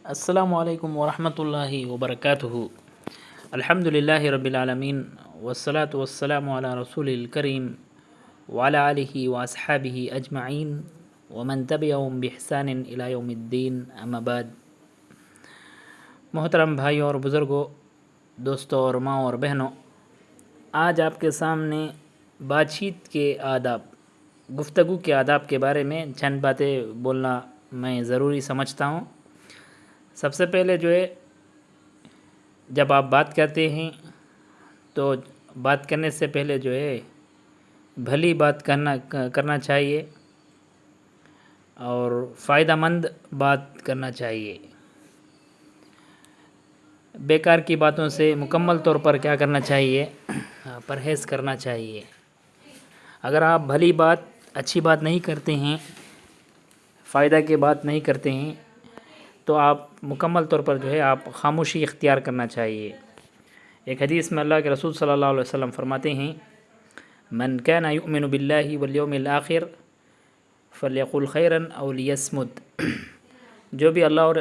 السلام علیکم ورحمۃ اللہ وبرکاتہ۔ الحمد للہ رب العالمین والصلاة والسلام علی رسول الکریم وعلی آلہ واصحابہ اجمعین ومن تبعہم بإحسان الی یوم الدین، اما بعد۔ محترم بھائیوں اور بزرگوں، دوستوں اور ماں اور بہنوں، آج آپ کے سامنے بات چیت کے آداب، گفتگو کے آداب کے بارے میں چند باتیں بولنا میں ضروری سمجھتا ہوں۔ سب سے پہلے جب آپ بات کرتے ہیں تو بات کرنے سے پہلے بھلی بات کرنا چاہیے اور فائدہ مند بات کرنا چاہیے۔ بیکار کی باتوں سے مکمل طور پر کیا کرنا چاہیے؟ پرہیز کرنا چاہیے۔ اگر آپ بھلی بات، اچھی بات نہیں کرتے ہیں، فائدہ کی بات نہیں کرتے ہیں، تو آپ مکمل طور پر آپ خاموشی اختیار کرنا چاہیے۔ ایک حدیث میں اللہ کے رسول صلی اللہ علیہ وسلم فرماتے ہیں، من کان یؤمن باللہ والیوم الآخر فلیقل خیرا او لیصمت۔ جو بھی اللہ اور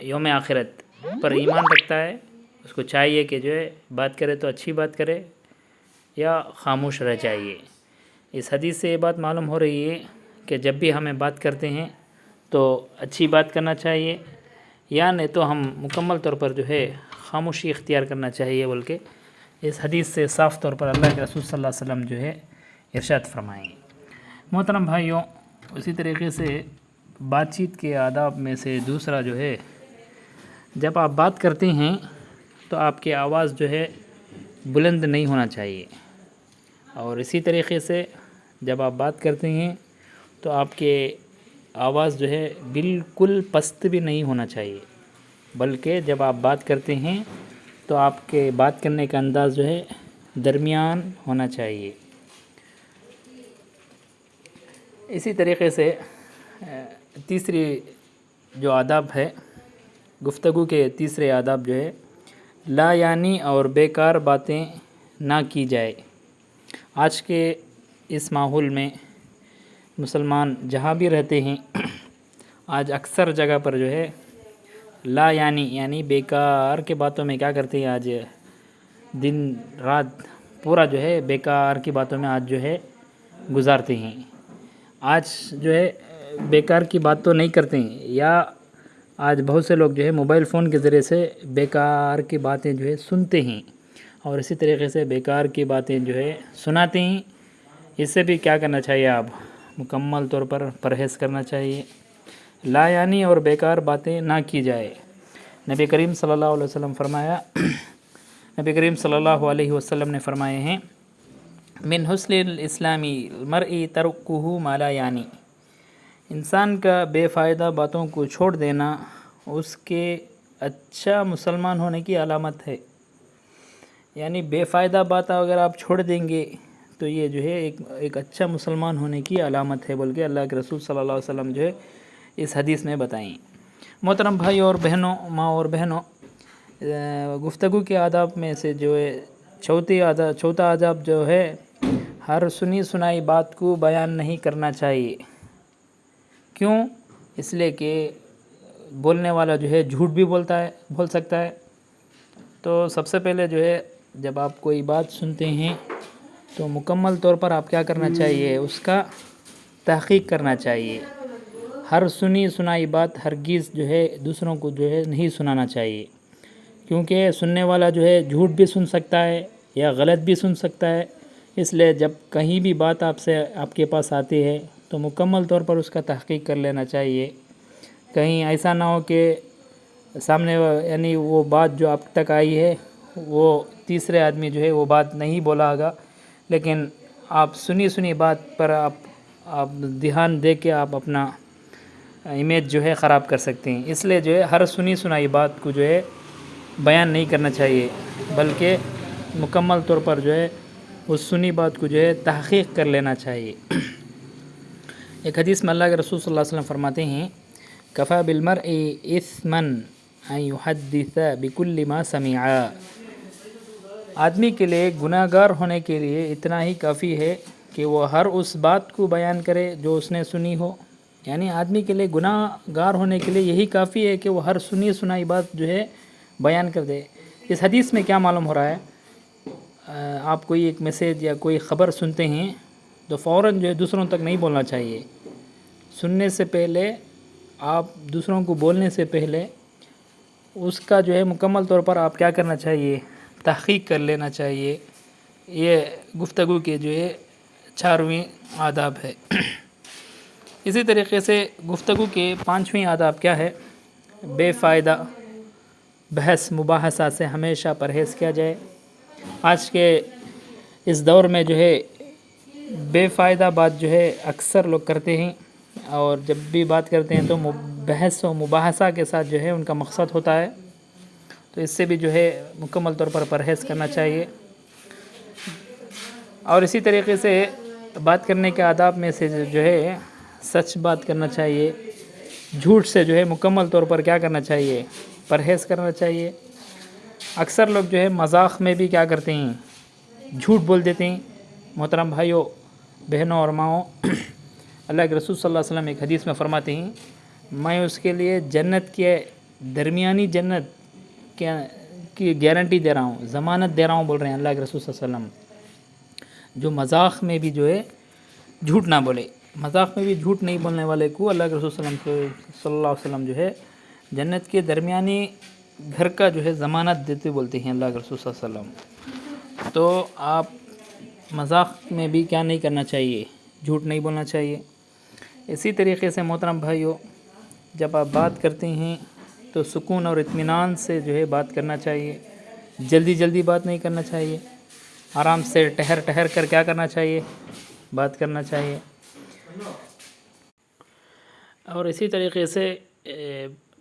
یوم آخرت پر ایمان رکھتا ہے، اس کو چاہیے کہ بات کرے تو اچھی بات کرے یا خاموش رہ جائیے۔ اس حدیث سے یہ بات معلوم ہو رہی ہے کہ جب بھی ہمیں بات کرتے ہیں تو اچھی بات کرنا چاہیے، یا نہیں تو ہم مکمل طور پر خاموشی اختیار کرنا چاہیے، بلکہ اس حدیث سے صاف طور پر اللہ کے رسول صلی اللہ علیہ وسلم ارشاد فرمائیں گے۔ محترم بھائیوں، اسی طریقے سے بات چیت کے آداب میں سے دوسرا جب آپ بات کرتے ہیں تو آپ کی آواز بلند نہیں ہونا چاہیے، اور اسی طریقے سے جب آپ بات کرتے ہیں تو آپ کے آواز بالکل پست بھی نہیں ہونا چاہیے، بلکہ جب آپ بات کرتے ہیں تو آپ کے بات کرنے کا انداز درمیان ہونا چاہیے۔ اسی طریقے سے تیسری آداب ہے، گفتگو کے تیسرے آداب لا یعنی اور بیکار باتیں نہ کی جائے۔ آج کے اس ماحول میں مسلمان جہاں بھی رہتے ہیں، آج اکثر جگہ پر لا یعنی بیکار کے باتوں میں کیا کرتے ہیں، آج دن رات پورا بیکار کی باتوں میں آج گزارتے ہیں۔ آج بیکار کی بات تو نہیں کرتے ہیں، یا آج بہت سے لوگ موبائل فون کے ذریعے سے بیکار کی باتیں سنتے ہیں، اور اسی طریقے سے بیکار کی باتیں سناتے ہیں۔ اس سے بھی کیا کرنا چاہیے، آپ مکمل طور پر پرہیز کرنا چاہیے۔ لا یعنی اور بیکار باتیں نہ کی جائے۔ نبی کریم صلی اللہ علیہ وسلم نے فرمائے ہیں، من حسن الاسلام المرء ترکہ ما لا یعنی۔ انسان کا بے فائدہ باتوں کو چھوڑ دینا اس کے اچھا مسلمان ہونے کی علامت ہے۔ یعنی بے فائدہ بات اگر آپ چھوڑ دیں گے تو یہ ایک اچھا مسلمان ہونے کی علامت ہے، بلکہ اللہ کے رسول صلی اللہ علیہ وسلم اس حدیث میں بتائیں۔ محترم بھائی اور بہنوں، ماں اور بہنوں، گفتگو کے آداب میں سے چوتھا آداب ہر سنی سنائی بات کو بیان نہیں کرنا چاہیے۔ کیوں؟ اس لیے کہ بولنے والا جھوٹ بھی بول سکتا ہے۔ تو سب سے پہلے جب آپ کوئی بات سنتے ہیں تو مکمل طور پر آپ کیا کرنا چاہیے، اس کا تحقیق کرنا چاہیے۔ ہر سنی سنائی بات ہرگز دوسروں کو نہیں سنانا چاہیے، کیونکہ سننے والا جھوٹ بھی سن سکتا ہے یا غلط بھی سن سکتا ہے۔ اس لیے جب کہیں بھی بات آپ کے پاس آتی ہے تو مکمل طور پر اس کا تحقیق کر لینا چاہیے۔ کہیں ایسا نہ ہو کہ سامنے یعنی وہ بات جو آپ تک آئی ہے وہ تیسرے آدمی وہ بات نہیں بولا ہوگا، لیکن آپ سنی بات پر آپ دھیان دے کے آپ اپنا امیج خراب کر سکتے ہیں۔ اس لیے ہر سنی سنائی بات کو بیان نہیں کرنا چاہیے، بلکہ مکمل طور پر اس سنی بات کو تحقیق کر لینا چاہیے۔ ایک حدیث میں اللہ کے رسول صلی اللہ علیہ وسلم فرماتے ہیں، کفی بالمرء اثما ان یحدث بکل ما سمع۔ آدمی کے لیے گناہ گار ہونے کے لیے اتنا ہی کافی ہے کہ وہ ہر اس بات کو بیان کرے جو اس نے سنی ہو۔ یعنی آدمی کے لیے گناہ گار ہونے کے لیے یہی کافی ہے کہ وہ ہر سنی سنائی بات جو ہے بیان کر دے۔ اس حدیث میں کیا معلوم ہو رہا ہے، آپ کوئی ایک میسیج یا کوئی خبر سنتے ہیں تو فوراً جو ہے دوسروں تک نہیں بولنا چاہیے۔ سننے سے پہلے، آپ دوسروں کو بولنے سے پہلے اس کا جو ہے مکمل طور پر آپ کیا کرنا چاہیے، تحقیق کر لینا چاہیے۔ یہ گفتگو کے جو ہے 4ویں آداب ہے۔ اسی طریقے سے گفتگو کے 5ویں آداب کیا ہے، بے فائدہ بحث مباحثہ سے ہمیشہ پرہیز کیا جائے۔ آج کے اس دور میں جو ہے بے فائدہ بات جو ہے اکثر لوگ کرتے ہیں، اور جب بھی بات کرتے ہیں تو بحث و مباحثہ کے ساتھ جو ہے ان کا مقصد ہوتا ہے، تو اس سے بھی جو ہے مکمل طور پر پرہیز کرنا چاہیے۔ اور اسی طریقے سے بات کرنے کے آداب میں سے جو ہے سچ بات کرنا چاہیے، جھوٹ سے جو ہے مکمل طور پر کیا کرنا چاہیے، پرہیز کرنا چاہیے۔ اکثر لوگ جو ہے مذاق میں بھی کیا کرتے ہیں، جھوٹ بول دیتے ہیں۔ محترم بھائیوں، بہنوں اور ماؤں، اللہ کے رسول صلی اللہ علیہ وسلم ایک حدیث میں فرماتے ہیں، میں اس کے لیے جنت کے درمیانی جنت کی گارنٹی دے رہا ہوں، ضمانت دے رہا ہوں، بول رہے ہیں اللہ کے رسول صلی اللہ علیہ وسلم، جو مذاق میں بھی جو ہے جھوٹ نہ بولے۔ مذاق میں بھی جھوٹ نہیں بولنے والے کو اللہ کے رسول صلی اللہ علیہ وسلم جو ہے جنت کے درمیانی گھر کا جو ہے ضمانت دیتے بولتے ہیں اللہ کے رسول صلی اللہ علیہ وسلم۔ تو آپ مذاق میں بھی کیا نہیں کرنا چاہیے، جھوٹ نہیں بولنا چاہیے۔ اسی طریقے سے محترم بھائیوں، جب آپ بات کرتے ہیں تو سکون اور اطمینان سے جو ہے بات کرنا چاہیے، جلدی بات نہیں کرنا چاہیے، آرام سے ٹہر کر کیا کرنا چاہیے، بات کرنا چاہیے۔ اور اسی طریقے سے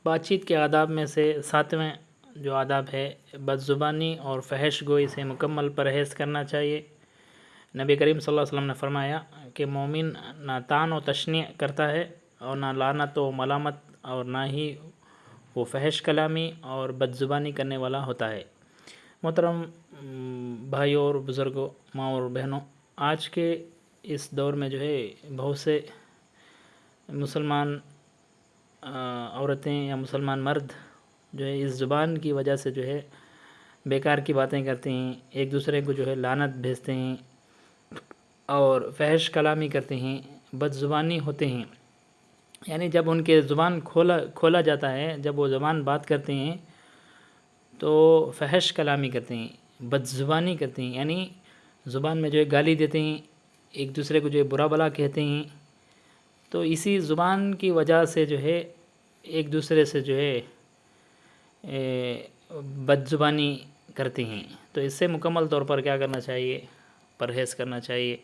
بات چیت کے آداب میں سے 7ویں جو آداب ہے، بد زبانی اور فحش گوئی سے مکمل پرہیز کرنا چاہیے۔ نبی کریم صلی اللہ علیہ وسلم نے فرمایا کہ مومن نہ طعن و تشنیع کرتا ہے، اور نہ لعنت و ملامت، اور نہ ہی وہ فحش کلامی اور بد زبانی کرنے والا ہوتا ہے۔ محترم بھائیوں اور بزرگوں، ماں اور بہنوں، آج کے اس دور میں جو ہے بہت سے مسلمان عورتیں یا مسلمان مرد جو ہے اس زبان کی وجہ سے جو ہے بیکار کی باتیں کرتے ہیں، ایک دوسرے کو جو ہے لعنت بھیجتے ہیں اور فحش کلامی کرتے ہیں، بد زبانی ہوتے ہیں۔ یعنی جب ان کے زبان کھولا جاتا ہے، جب وہ زبان بات کرتے ہیں تو فحش کلامی کرتے ہیں، بد زبانی کرتے ہیں، یعنی زبان میں جو ہے گالی دیتے ہیں، ایک دوسرے کو جو ہے برا بلا کہتے ہیں۔ تو اسی زبان کی وجہ سے جو ہے ایک دوسرے سے جو ہے بد زبانی کرتے ہیں۔ تو اس سے مکمل طور پر کیا کرنا چاہیے، پرہیز کرنا چاہیے۔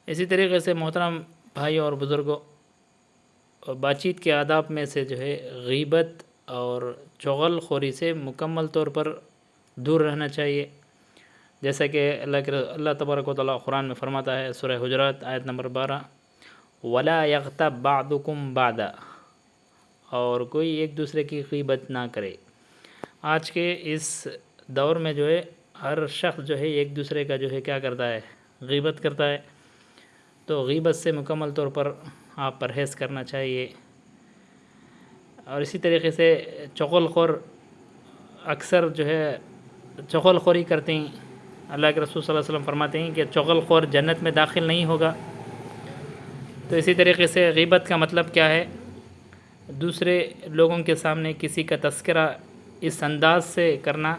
اسی طریقے سے محترم بھائیوں اور بزرگوں، بات چیت کے آداب میں سے جو ہے غیبت اور چغل خوری سے مکمل طور پر دور رہنا چاہیے، جیسا کہ اللہ تبارک و تعالیٰ قرآن میں فرماتا ہے، سورہ حجرات آیت نمبر 12، وَلَا يَغْتَبْ بَعْضُكُمْ بَعْضًا، اور کوئی ایک دوسرے کی غیبت نہ کرے۔ آج کے اس دور میں جو ہے ہر شخص جو ہے ایک دوسرے کا جو ہے کیا کرتا ہے، غیبت کرتا ہے۔ تو غیبت سے مکمل طور پر آپ پرہیز کرنا چاہیے۔ اور اسی طریقے سے چغل خور اکثر جو ہے چغل خوری کرتے ہیں۔ اللہ کے رسول صلی اللہ علیہ وسلم فرماتے ہیں کہ چغل خور جنت میں داخل نہیں ہوگا۔ تو اسی طریقے سے غیبت کا مطلب کیا ہے، دوسرے لوگوں کے سامنے کسی کا تذکرہ اس انداز سے کرنا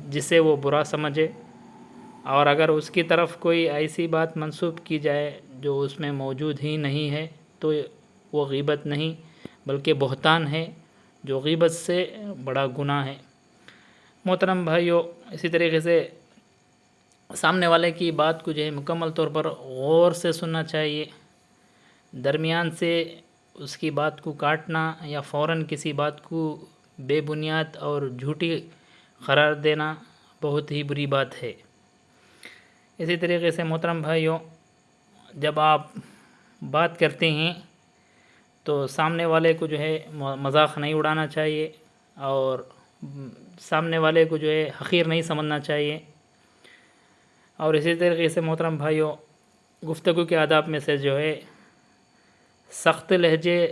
جسے وہ برا سمجھے، اور اگر اس کی طرف کوئی ایسی بات منسوب کی جائے جو اس میں موجود ہی نہیں ہے تو وہ غیبت نہیں بلکہ بہتان ہے، جو غیبت سے بڑا گناہ ہے۔ محترم بھائیوں، اسی طریقے سے سامنے والے کی بات کو جو ہے مکمل طور پر غور سے سننا چاہیے، درمیان سے اس کی بات کو کاٹنا یا فوراً کسی بات کو بے بنیاد اور جھوٹی قرار دینا بہت ہی بری بات ہے۔ اسی طریقے سے محترم بھائیوں، جب آپ بات کرتے ہیں تو سامنے والے کو جو ہے مذاق نہیں اڑانا چاہیے، اور سامنے والے کو جو ہے حقیر نہیں سمجھنا چاہیے۔ اور اسی طریقے سے محترم بھائیوں، گفتگو کے آداب میں سے جو ہے سخت لہجے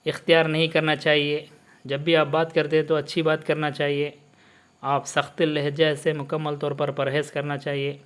اختیار نہیں کرنا چاہیے. جب بھی آپ بات کرتے ہیں تو اچھی بات کرنا چاہیے. آپ سخت لہجے سے مکمل طور پر پرہیز کرنا چاہیے.